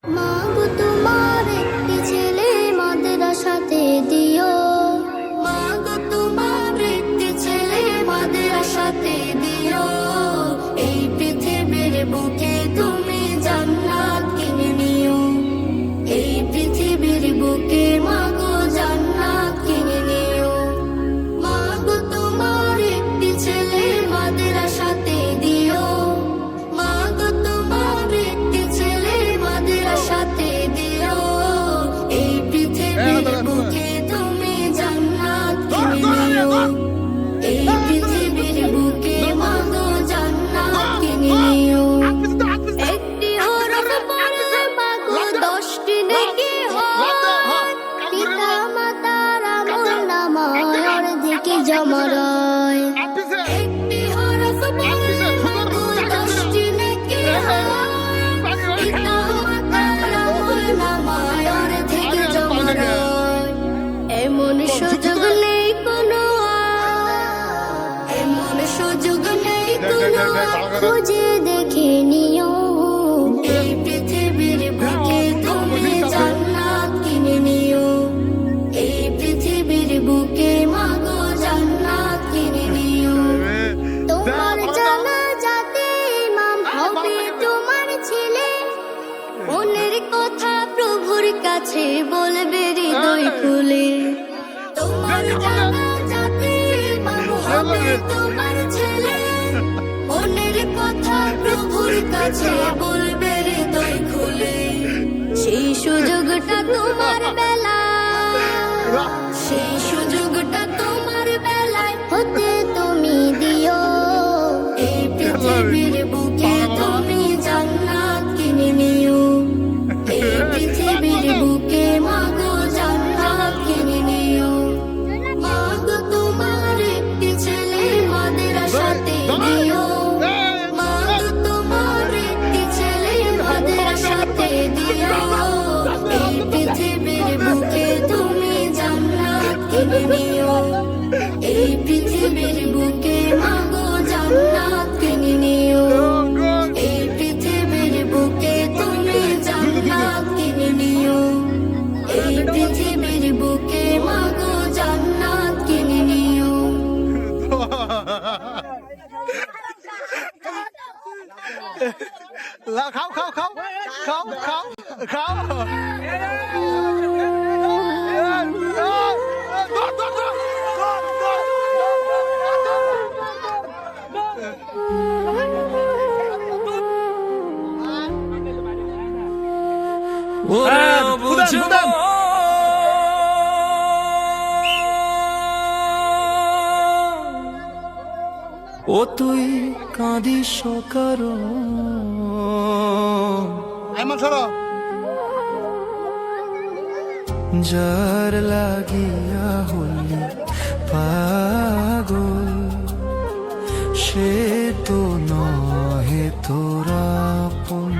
মাগো তোমার একটি ছেলে মাদ্রাসাতে দিও, মাগো তোমার একটি ছেলে মাদ্রাসাতে দিও। এই পৃথিবীর বুকে তুমি জান্নাত কিনে নিও, এই পৃথিবীর বুকে মাগো জান্নাত কিনে নিও। মাগো তোমার একটি ছেলে মাদ্রাসাতে দিও, মাগো তোমার একটি ছেলে মাদ্রাসাতে দিও। এই পৃথিবীর বুকে তুমি জান্নাত কিনে নিও, এই পৃথিবীর বুকে মাগো জান্নাত কিনে নিও। একটি হরফ পড়লে মাগো 10টি নেকি হয়, পিতা মাতার আমলনামায় অর্ধেক জমা রয়। একটি হরফ পড়লে মাগো 10টি নেকি হয়, পিতা মাতার আমলনামায় অর্ধেক জমা রয়। এমন সুযোগ নেই কোনো আর, এমন সুযোগ নেই কোনো আর, খুঁজে দেখে নিও। এই পৃথিবীর বুকে তুমি জান্নাত কিনে নিও, এই পৃথিবীর বুকে মাগো জান্নাত কিনে নিও। তোমার জানাজাতে ইমাম হবে তোমার ছেলে, মনের কথা প্রভুর কাছে বলবে হৃদয় খুলে। তোমার জানাজাতে ইমাম হবে তোমার ছেলে, মনের কথা প্রভুর কাছে বলবে হৃদয় খুলে। সেই সুযোগটা তোমার বেলায়, সেই সুযোগটা তোমার বেলায় হতে তুমি দিও। এই পৃথিবীর বুকে তুমি জান্নাত কিনে নিও, এই পৃথিবীর বুকে মাগো জান্নাত কিনে নিও। মাগো তোমার একটি ছেলে মাদ্রাসাতে দিও, মাগো তোমার একটি ছেলে মাদ্রাসাতে দিও। এই পৃথিবীর বুকে তুমি জান্নাত কিনে নিও, এই পৃথিবীর বুকে মাগো জান্নাত কিনে নিও। এই পৃথিবীর বুকে তুমি জান্নাত কিনে নিও, এই পৃথিবীর বুকে মাগো জান্নাত কিনে নিও। খাও খাও খাও খাও খাও খাও। ও তুই কাঁদিস কারো যার লাগিয়া হলি পাগল, সে তো নহে তোরা আপন।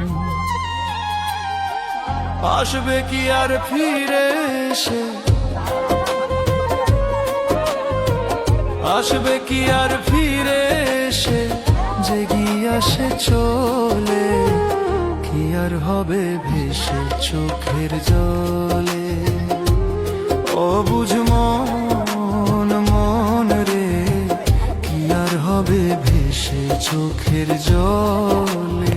আসবে কি আর ফিরে এসে, আসবে কি আর ফিরে এসে, জেগিয়া সে চলে, কি আর হবে ভেসে চোখের জলে। ও বুঝ মন মন রে, কি আর হবে ভেসে চোখের জলে।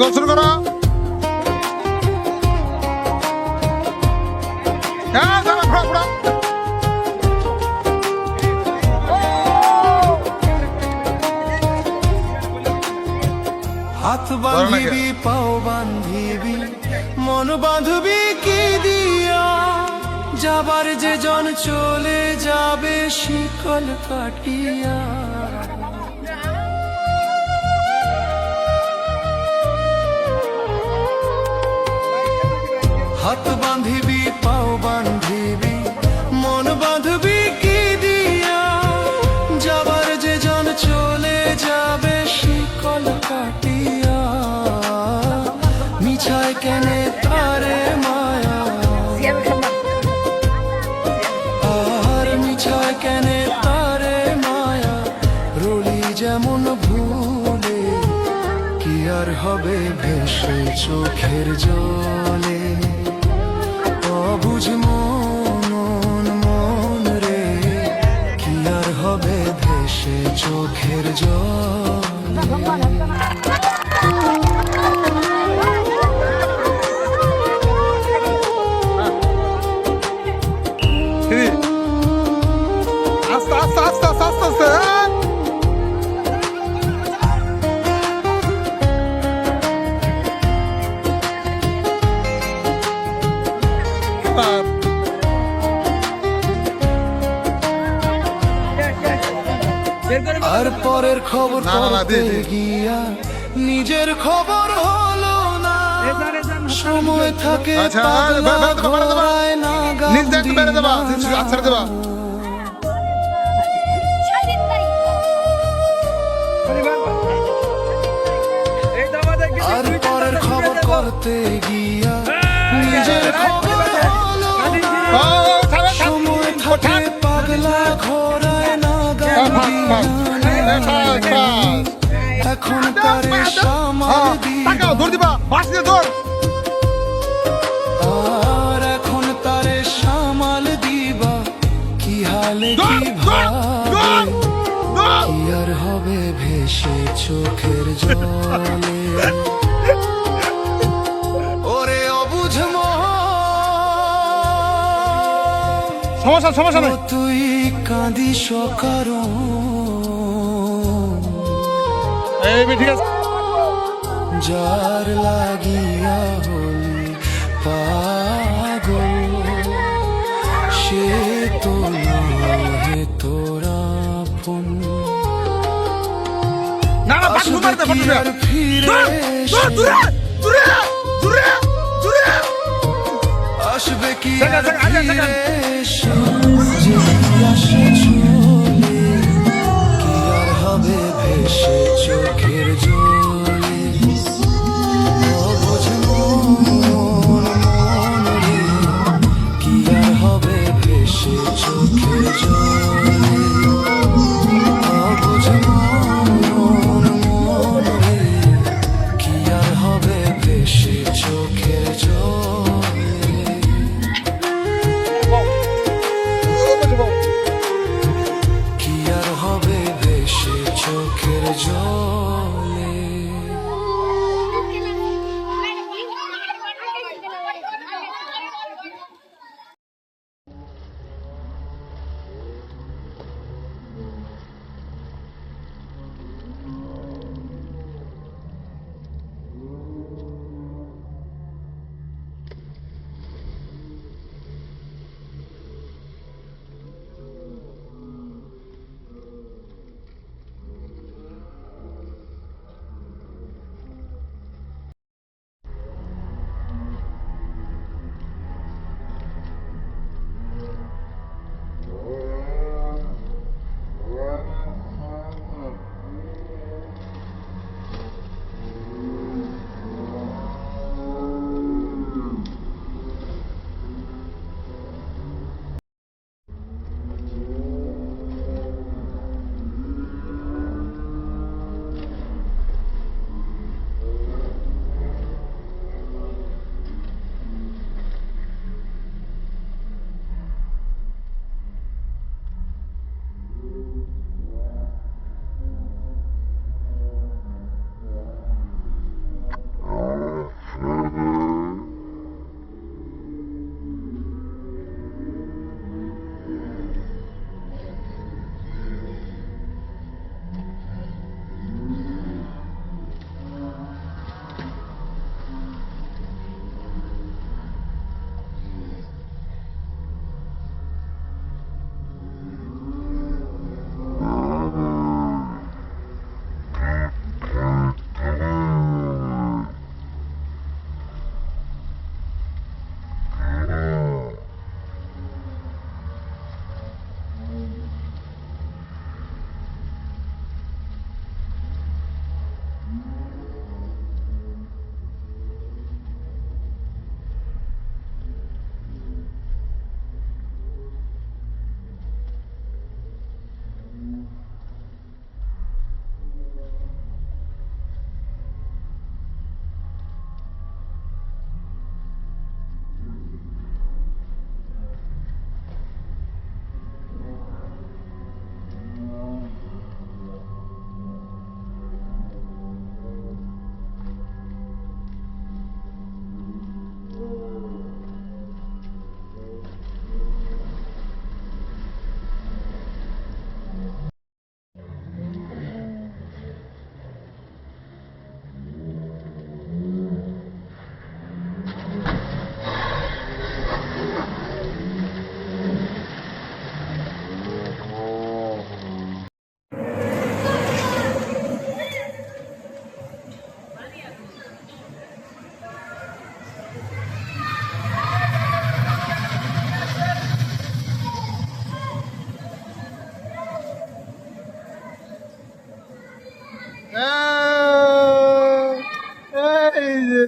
গোল শুরু করো। হাত বাঁধিবি পাও বাঁধিবি মন বাঁধবি কি দিয়া, যাবার যে জন চলে যাবে শিকল কাটিয়া। হাত বাঁধিবি পাও বাঁধিবি মন বাঁধবি কি দিয়া, যাবার যে জন চলে যাবে শিকল কাটিয়া। মিছায় কেনে তারে মায়া, আর মিছায় কেনে তারে মায়া, রলি যেমন ভুলে কি আর হবে ভেসে চোখের জলে। অবুঝ মন মন রে, কি আর হবে ভেসে চোখের জলে। আস্তে আস্তে আস্তে আস্তে আস্তে আস্তে আর পরের খবর না, না, না, পড়তে দে, দে। গিয়া নিজের খবর হলো না, সময় থাকে আচ্ছা, পাগলা বেড়ে দেবা, বেড়ে দেবা। ঘোড়ায় না গান নিজ দেখতে বেড়ে দেবা, দিলা আচ্ছা দেবা। আর পরের খবর করতে গিয়া নিজের খবর হলো না, ও, ছাড়ে, ছাড়ে। সময় থাকে পাগলা ঘোড়ায় না গান দিলা। এখন তারে সামাল তাকাও, দিবা, দৌড় দিবা, বাস দিয়ে দৌড়। আর এখন তারে সামাল দিবা, কি হালে কি দৌড়, দৌড়, ভাবে, দৌড়, দৌড়। কি আর হবে ভেসে চোখের জলে। ওরে অবুঝ মন, সমস্যা নেই। তুই কাঁদিস কারণ এই ঠিক আছে। যার লাগিয়া হলি পাগল, সে তো নহে তোরা ফোন। না না, বাস ঘুমার দে, বাস ঘুমার। আর ফিরে দূরে দূরে দূরে দূরে দূরে। আসবে কি দেখা, আর দেখা, আগে, দেখা। ফিরে এসে, যে আসে চলে, কি আর হবে ভেসে চোখের জলে। অবুঝ মন মন রে, কি আর হবে ভেসে চোখের জলে। অবুঝ মন মন রে, কি আর হবে ভেসে চোখের জলে। এই যে